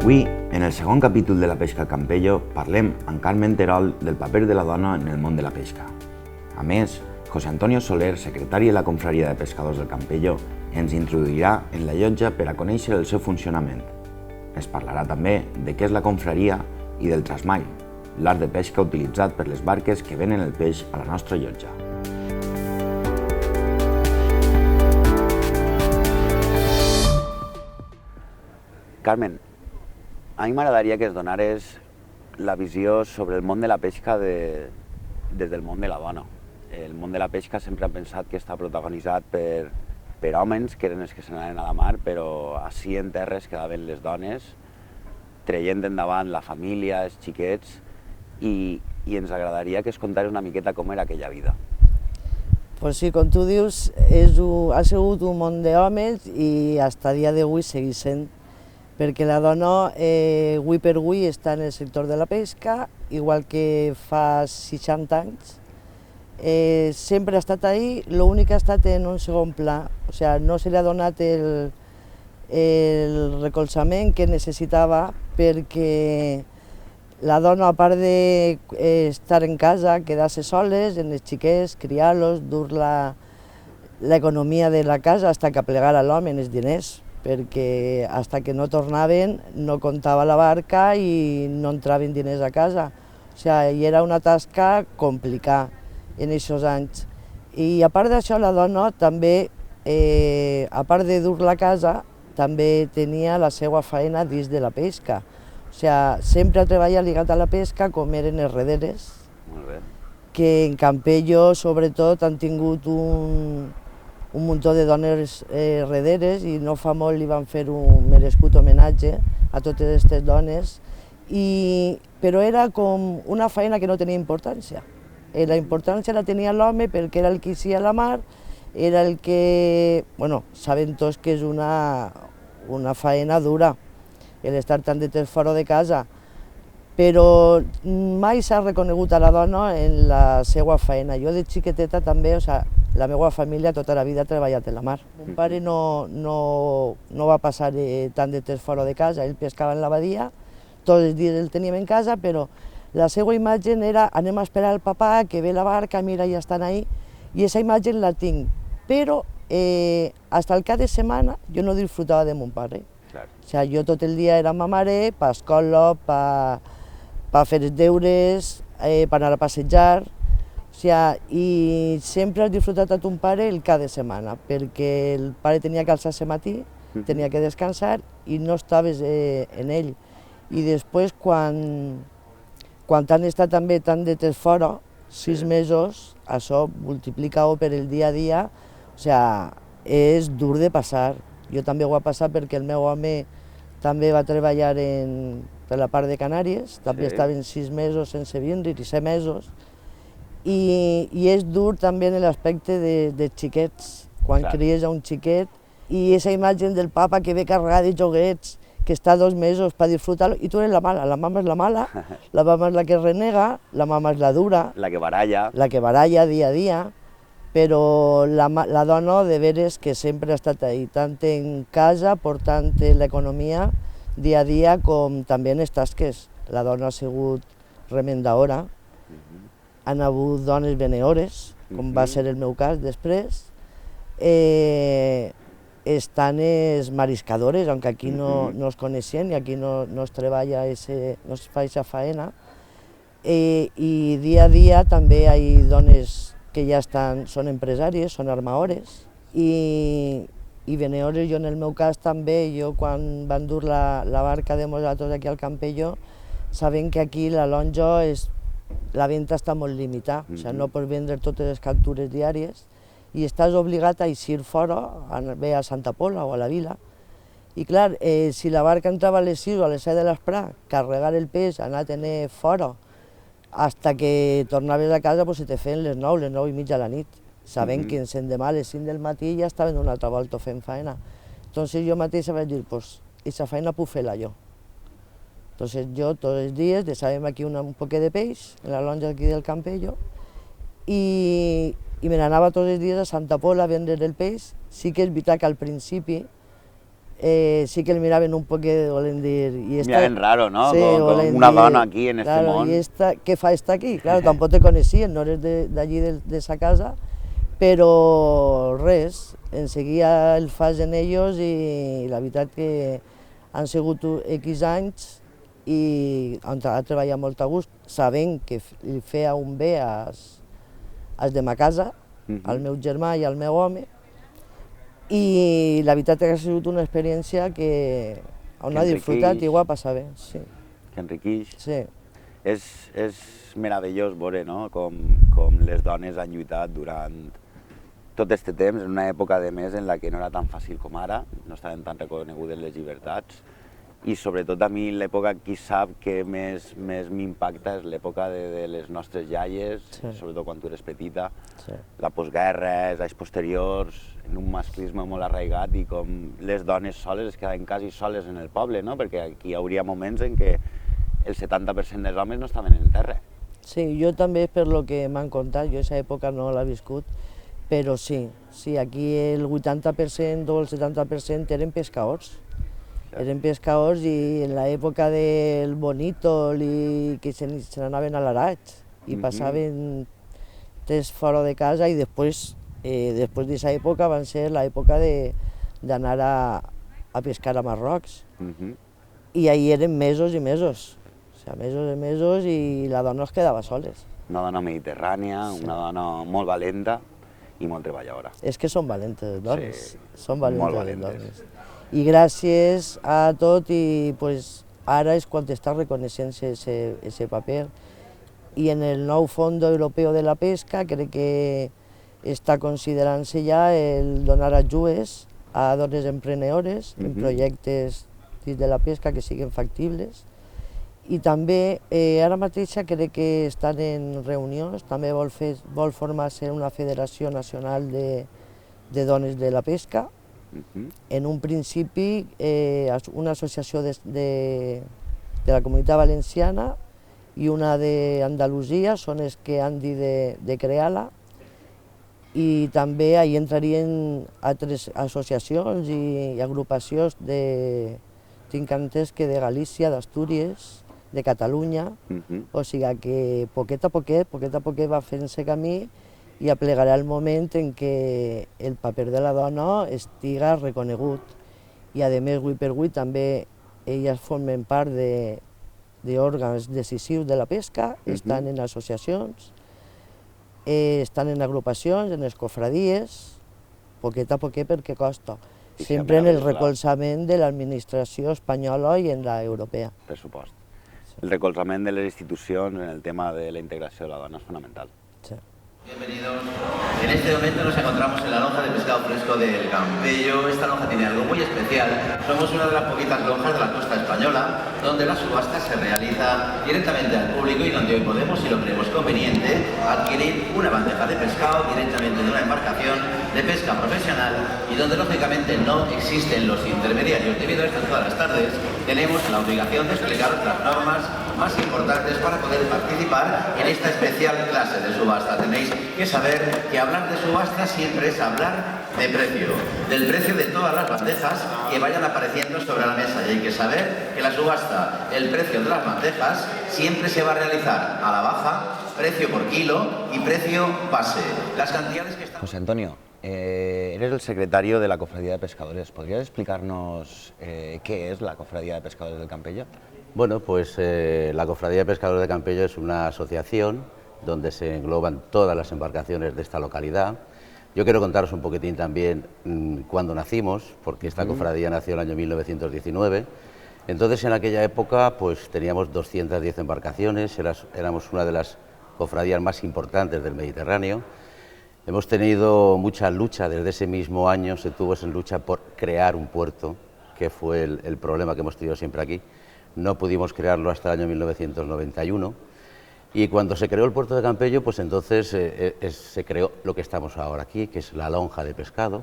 Avui, en el segon capítol de la pesca al Campello, parlem amb Carmen Terol del paper de la dona en el món de la pesca. A més, José Antonio Soler, secretari de la Confraria de Pescadors del Campello, ens introduirà en la llotja per a conèixer el seu funcionament. Es parlarà també de què és la confraria i del trasmall, l'art de pesca utilitzat per les barques que venen el peix a la nostra llotja. Carmen, a mi m'agradaria que ens donares la visió sobre el món de la pesca des del món de la dona. El món de la pesca sempre ha pensat que està protagonitzat per homes, que eren els que se n'anaven a la mar, però ací en terres quedaven les dones, traient endavant la família, els xiquets, i ens agradaria que es contares una miqueta com era aquella vida. Pues sí, com tu dius, ha sigut un món d'homes i fins a dia d'avui segueix sent, perquè la dona avui per avui està en el sector de la pesca, igual que fa 60 anys. Sempre ha estat ahí, l'únic que ha estat en un segon pla, o sigui, no se li ha donat el recolzament que necessitava, perquè la dona, a part d'estar en casa, quedar-se soles, en els xiquets, criar-los, dur l'economia de la casa fins que plegara l'home en els diners, perquè fins que no tornaven no comptava la barca i no entraven diners a casa. O sigui, era una tasca complicada en aquests anys. I a part d'això, la dona també, a part de dur la casa, també tenia la seva feina dins de la pesca. O sigui, sempre ha treballat lligat a la pesca, com eren els rederes, que en Campello, sobretot, han tingut un muntó de dones rederes i no fa molt li van fer un merescut homenatge a totes aquestes dones, però era com una feina que no tenia importància. La importància la tenia l'home perquè era el que eixia a la mar, era el que... Bueno, sabem tots que és una feina dura, l'estar tant de temps fora de casa, però mai s'ha reconegut a la dona en la seva feina. Jo de xiqueteta també, o sigui, la meva família tota la vida ha treballat en la mar. Mon pare no va passar tant de temps fora de casa, ell pescava en la badia, tots els dies el teníem en casa, però la seva imatge era anem a esperar el papà, que ve la barca, mira, ja estan ahí, i aquesta imatge la tinc. Però fins al cap de setmana jo no disfrutava de mon pare. O sigui, jo tot el dia era amb ma mare, per escola, per fer els deures, per anar a passejar. O sigui, i sempre has disfrutat a ton pare el cap de setmana, perquè el pare tenia que alçar-se al matí, tenia que descansar i no estaves en ell. I després, quan han estat també tant de temps fora, 6 mesos, això multiplica-ho per el dia a dia, o sigui, és dur de passar. Jo també ho he passat perquè el meu home també va treballar per la part de Canàries, també estaven 6 mesos sense vindre i 7 mesos, i és dur també en l'aspecte dels xiquets, quan cries a un xiquet, i aquesta imatge del papa que ve carregat de joguets, que està 2 mesos per disfrutar-lo, i tu eres la mala, la mama és la mala, la mama és la que renega, la mama és la dura, La que baralla. La que baralla dia a dia, però la dona de veres que sempre ha estat ahí, tant en casa, portant l'economia dia a dia, com també en les tasques. La dona ha sigut remendadora, han hagut dones beneores, com va ser el meu cas després, estan les mariscadores, aunque aquí no es coneixen i aquí no es treballa, no es fa aquesta feina, i dia a dia també hi ha dones que ja són empresàries, són armadores, i beneores. Jo en el meu cas també, jo quan van dur la barca de nosaltres aquí al Campello, sabem que aquí la lonja, la venda està molt limitada, o sigui, no pots vendre totes les captures diàries, i estàs obligat a eixir fora, bé a Santa Pola o a la vila. I clar, si la barca entrava a les 6 o a les 7 de l'esprà, carregar el peix, anar a tenir fora, fins que tornaves a casa se te feien les 9 i mitja de la nit. Sabent que ens endemà a les 5 del matí ja estaven una altra volta fent feina. Entonces jo mateixa vaig dir, pues, aquesta feina puc fer-la jo. Entonces jo tots els dies deixàvem aquí un poquet de peix, en la lonja aquí del Campello, i me n'anava tots els dies a Santa Pola a vendre el peix. Sí que és veritat que al principi sí que el miraven un poquet, volen dir... Miraven raro, no? Sí, con una dona aquí en este món. I esta, què fa esta aquí? Claro, tampoc te coneixien, no eres d'allí de sa casa, però res, en seguia el fas en ells i la veritat que han sigut X anys i han treballat molt a gust, sabent que li feia un bé als de ma casa, al meu germà i al meu home, i la veritat que ha sigut una experiència que on ha disfrutat i ho ha passat bé. Sí. Que enriqueix. Sí. És meravellós veure, no? com les dones han lluitat durant tot aquest temps, en una època de més en la que no era tan fàcil com ara, no estaven tan reconegudes les llibertats, i sobretot a mi l'època qui sap que més m'impacta és l'època de les nostres iaies, sí. Sobretot quan tu eres petita, sí. La postguerra, els anys posteriors, en un masclisme molt arraigat i com les dones soles es quedaven quasi soles en el poble, no? Perquè aquí hi hauria moments en què el 70% dels homes no estaven en terra. Sí, jo també per lo que m'han contat, jo aquesta època no l'he viscut, però sí, aquí el 80% o el 70% eren pescadors. Eren pescadors i en l'època del Bonito que se n'anaven a l'Aratx i passaven temps fora de casa i després d'aquesta època van ser l'època d'anar a pescar a Marrocs. I ahir eren mesos i mesos, mesos i mesos i la dona es quedava soles. Una dona mediterrània, una dona molt valenta i molt treballadora. És que són valentes les dones, són valentes les dones. I gràcies a tot i pues, ara és quan està reconeixent ese paper. I en el nou Fons Europeu de la Pesca crec que està considerant-se ja el donar ajudes a dones emprenedores en projectes dins de la pesca que siguin factibles. I també ara mateix crec que estan en reunions, també vol formar-se una federació nacional de dones de la pesca. En un principi una associació de la Comunitat Valenciana i una d'Andalusia són els que han dit de crear-la i també hi entrarien altres associacions i agrupacions tincantes que de Galícia, d'Astúries, de Catalunya, o sigui que poquet a poquet va fent-se camí i aplegarà el moment en què el paper de la dona estiga reconegut. I a més, avui per avui, també elles formen part d'òrgans decisius de la pesca, estan en associacions, estan en agrupacions, en les cofradies, poquet a poquet perquè costa. Sempre en el recolzament de l'administració espanyola i en l'europea. Per supost. El recolzament de les institucions en el tema de la integració de la dona és fonamental. Sí. Bienvenidos. En este momento nos encontramos en la lonja de pescado fresco del Campello. Esta lonja tiene algo muy especial. Somos una de las poquitas lonjas de la costa española donde la subasta se realiza directamente al público y donde hoy podemos, si lo creemos conveniente, adquirir una bandeja de pescado directamente de una embarcación de pesca profesional y donde lógicamente no existen los intermediarios. Debido a esto, todas las tardes tenemos la obligación de explicar las normas más importantes para poder participar en esta especial clase de subasta. Tenéis que saber que hablar de subasta siempre es hablar de precio, del precio de todas las bandejas que vayan apareciendo sobre la mesa. Y hay que saber que la subasta, el precio de las bandejas, siempre se va a realizar a la baja, precio por kilo y precio base. Las cantidades que están... José Antonio, eres el secretario de la Cofradía de Pescadores. ¿Podrías explicarnos qué es la Cofradía de Pescadores del Campello? Bueno, pues la Cofradía de Pescadores de Campello es una asociación donde se engloban todas las embarcaciones de esta localidad. Yo quiero contaros un poquitín también cuándo nacimos, porque esta cofradía nació en el año 1919. Entonces, en aquella época, pues teníamos 210 embarcaciones, éramos una de las cofradías más importantes del Mediterráneo. Hemos tenido mucha lucha, desde ese mismo año se tuvo esa lucha por crear un puerto, que fue el problema que hemos tenido siempre aquí. No pudimos crearlo hasta el año 1991 y cuando se creó el puerto de Campello, pues entonces se creó lo que estamos ahora aquí, que es la lonja de pescado.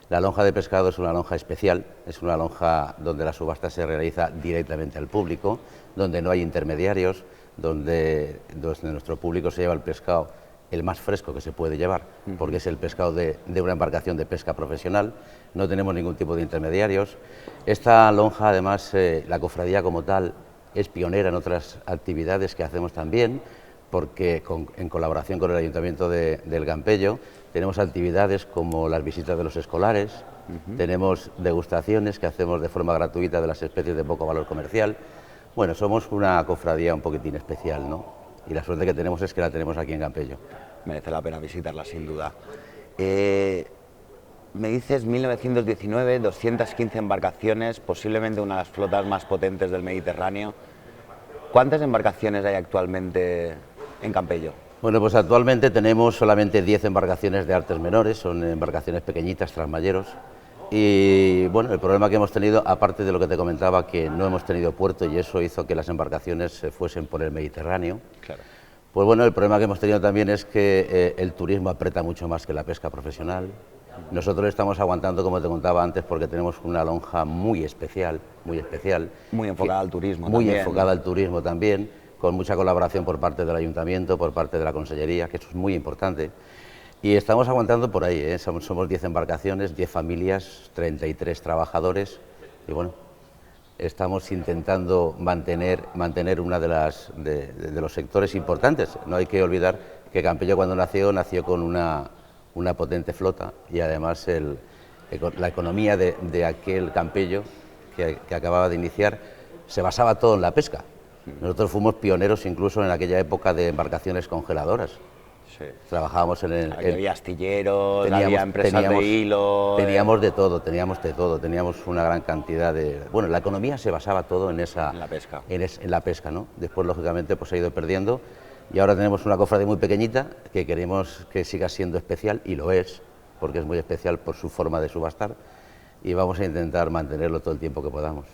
La lonja de pescado es una lonja especial, es una lonja donde la subasta se realiza directamente al público, donde no hay intermediarios, donde nuestro público se lleva el pescado el más fresco que se puede llevar, porque es el pescado de una embarcación de pesca profesional, no tenemos ningún tipo de intermediarios. Esta lonja, además, la cofradía como tal es pionera en otras actividades que hacemos también, porque en colaboración con el Ayuntamiento del Campello tenemos actividades como las visitas de los escolares, tenemos degustaciones que hacemos de forma gratuita de las especies de poco valor comercial. Bueno, somos una cofradía un poquitín especial, ¿no? Y la suerte que tenemos es que la tenemos aquí en Campello. Merece la pena visitarla, sin duda. Me dices 1919, 215 embarcaciones, posiblemente una de las flotas más potentes del Mediterráneo. ¿Cuántas embarcaciones hay actualmente en Campello? Bueno, pues actualmente tenemos solamente 10 embarcaciones de artes menores, son embarcaciones pequeñitas, trasmayeros. Y bueno, el problema que hemos tenido, aparte de lo que te comentaba, que no hemos tenido puerto y eso hizo que las embarcaciones se fuesen por el Mediterráneo. Claro. Pues bueno, el problema que hemos tenido también es que el turismo aprieta mucho más que la pesca profesional. Nosotros estamos aguantando, como te contaba antes, porque tenemos una lonja muy especial, muy especial. Muy enfocada al turismo muy también. Muy enfocada al turismo también, con mucha colaboración por parte del Ayuntamiento, por parte de la Consellería, que eso es muy importante. Y estamos aguantando por ahí, ¿eh? Somos 10 embarcaciones, 10 familias, 33 trabajadores y bueno, estamos intentando mantener uno de los sectores importantes. No hay que olvidar que Campello cuando nació con una potente flota y además la economía de aquel Campello que acababa de iniciar se basaba todo en la pesca. Nosotros fuimos pioneros incluso en aquella época de embarcaciones congeladoras. Sí. Trabajábamos había astilleros, había empresas de hilo... Teníamos de todo, teníamos una gran cantidad de... Bueno, la economía se basaba todo en la pesca. En la pesca, ¿no? Después, lógicamente, pues se ha ido perdiendo y ahora tenemos una cofradía muy pequeñita que queremos que siga siendo especial, y lo es, porque es muy especial por su forma de subastar, y vamos a intentar mantenerlo todo el tiempo que podamos.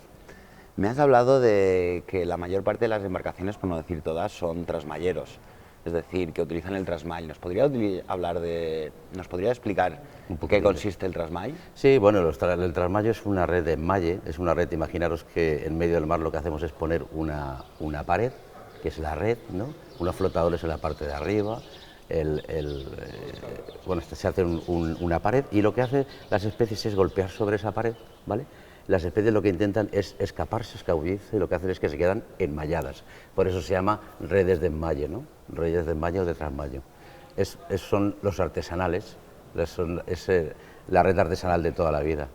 Me has hablado de que la mayor parte de las embarcaciones, por no decir todas, son trasmayeros. Es decir, que utilizan el trasmall. ¿Nos podría explicar qué consiste el trasmall? Sí, bueno, el trasmayo es una red de enmalle, es una red, imaginaros que en medio del mar lo que hacemos es poner una pared, que es la red, ¿no? Unos flotadores en la parte de arriba, bueno, se hace una pared y lo que hace las especies es golpear sobre esa pared, ¿vale? Las especies lo que intentan es escaparse, escabullirse, y lo que hacen es que se quedan enmalladas. Por eso se llama redes de enmalle, ¿no? Redes de enmalle o de trasmayo. Son los artesanales, es la red artesanal de toda la vida.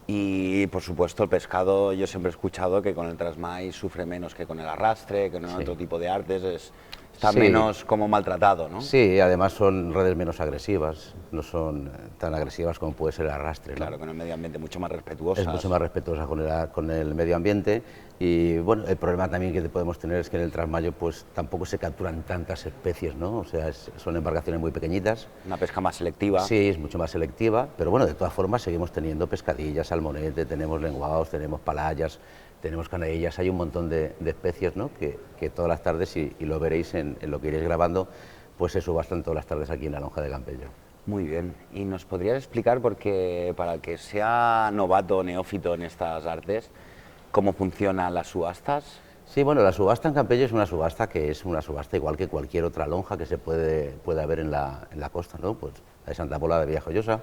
Y por supuesto el pescado, yo siempre he escuchado que con el trasmall sufre menos que con el arrastre, que con otro tipo de artes está menos como maltratado, ¿no? Sí, además son redes menos agresivas, no son tan agresivas como puede ser el arrastre, ¿no? Claro, con el medio ambiente, mucho más respetuosas. Es mucho más respetuosa con el medio ambiente y bueno, el problema también que podemos tener es que en el trasmayo pues tampoco se capturan tantas especies, ¿no? O sea, son embarcaciones muy pequeñitas. Una pesca más selectiva. Sí, es mucho más selectiva, pero bueno, de todas formas seguimos teniendo pescadillas, salmonete, tenemos lenguados, tenemos palayas, tenemos canadillas, hay un montón de especies, ¿no? que todas las tardes, y lo veréis en lo que iréis grabando, pues se subastan todas las tardes aquí en la lonja de Campello. Muy bien, y nos podrías explicar, porque para el que sea novato o neófito en estas artes, cómo funcionan las subastas. Sí, bueno, la subasta en Campello es una subasta que es una subasta igual que cualquier otra lonja que se puede haber en la costa, ¿no? Pues la de Santa Pola, de Villajoyosa.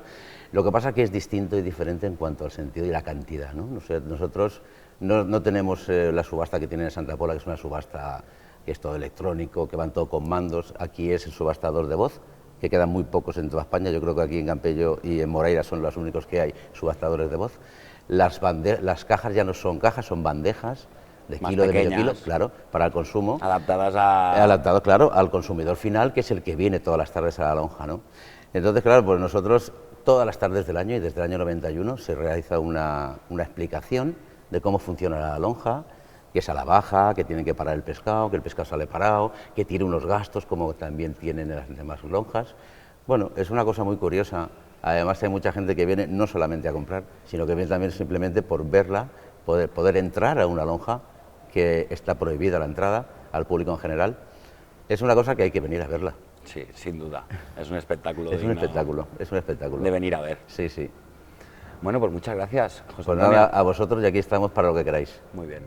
Lo que pasa es que es distinto y diferente en cuanto al sentido y la cantidad, ¿no? Nosotros no tenemos la subasta que tiene en Santa Pola, que es una subasta que es todo electrónico, que van todo con mandos. Aquí es el subastador de voz, que quedan muy pocos en toda España. Yo creo que aquí en Campello y en Moreira son los únicos que hay subastadores de voz. Las cajas ya no son cajas, son bandejas de más kilo, pequeñas, de medio kilo, claro, para el consumo. Adaptadas claro, al consumidor final, que es el que viene todas las tardes a la lonja, ¿no? Entonces, claro, pues nosotros todas las tardes del año y desde el año 91 se realiza una explicación de cómo funciona la lonja, que es a la baja, que tienen que parar el pescado, que el pescado sale parado, que tiene unos gastos como también tienen en las demás lonjas. Bueno, es una cosa muy curiosa. Además hay mucha gente que viene no solamente a comprar, sino que viene también simplemente por verla, poder entrar a una lonja que está prohibida la entrada al público en general. Es una cosa que hay que venir a verla. Sí, sin duda. Es un espectáculo. Es un espectáculo. De venir a ver. Sí, sí. Bueno, pues muchas gracias, José Pues Antonio. nada, a vosotros, y aquí estamos para lo que queráis. Muy bien.